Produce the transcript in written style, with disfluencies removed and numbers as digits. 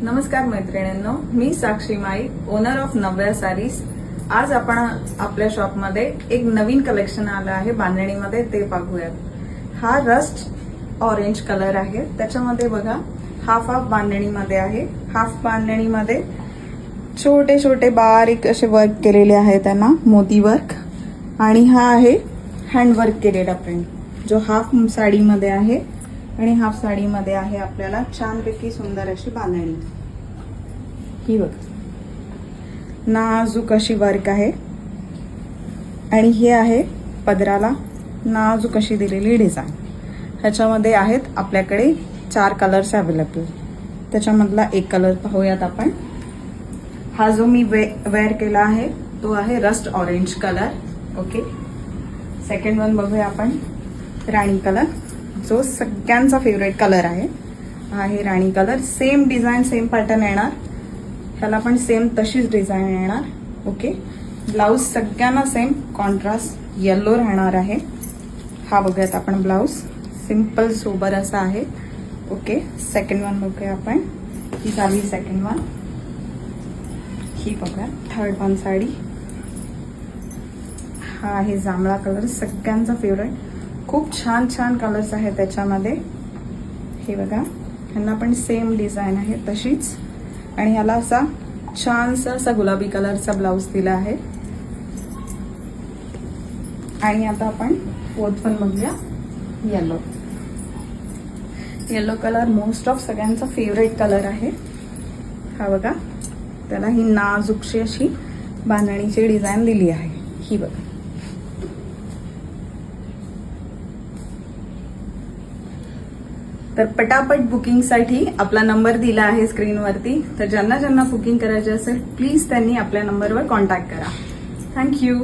नमस्कार मैत्रिणींनो, मी साक्षी माई, ओनर ऑफ नव्या सारीज. आज आपण आपल्या शॉपमध्ये एक नवीन कलेक्शन आलं आहे बांधणीमध्ये, ते पाहूयात. हा रस्ट ऑरेंज कलर आहे. त्याच्यामध्ये बघा हाफ हाफ बांधणीमध्ये आहे. हाफ बांधणीमध्ये छोटे छोटे बारीक असे वर्क केलेले आहे, त्यांना मोती वर्क. आणि हा आहे हँडवर्क केलेला प्रिंट, जो हाफ साडीमध्ये आहे आणि हाफ साडीमध्ये आहे. आपल्याला छानपैकी सुंदर अशी बांधणी. ही बघ, नाजूक अशी वर्क आहे. आणि हे आहे पदराला नाजूक अशी दिलेली डिझाईन. ह्याच्यामध्ये आहेत आपल्याकडे 4 कलर्स अवेलेबल. त्याच्यामधला एक कलर पाहूयात आपण. हा जो मी वेअर केला आहे तो आहे rust orange colour. Okay, second one बघूया आपण, राणी कलर, जो सगळ्यांचा फेवरेट कलर आहे. हा आहे राणी colour. Same design, same pattern येणार. ह्याला पण सेम तशीच डिझाईन येणार. ओके, ब्लाऊज सगळ्यांना सेम कॉन्ट्रास्ट येल्लो राहणार आहे. हा बघूयात आपण ब्लाऊज, सिंपल सोबर असा आहे. ओके, सेकंड वन बघूया आपण. ही झाली सेकंड वन. ही बघूया थर्ड वन साडी. हा आहे जांभळा कलर, सगळ्यांचा फेवरेट. खूप छान छान कलर्स आहेत त्याच्यामध्ये. हे बघा, ह्यांना पण सेम डिझाईन आहे तशीच. आणि ह्याला असा छानसा असा गुलाबी कलरचा ब्लाऊज दिला आहे. आणि आता आपण फोर्थ वन बघूया, yellow. Yellow colour most of सगळ्यांचा फेवरेट कलर आहे. हा बघा, त्याला ही नाजूकशी अशी बांधणीची डिझाईन दिली आहे. ही बघा. तर पटापट बुकिंगसाठी आपला नंबर दिला आहे स्क्रीनवरती. तर ज्यांना ज्यांना बुकिंग करायचे असेल प्लीज त्यांनी आपल्या नंबरवर कॉन्टॅक्ट करा. थँक्यू.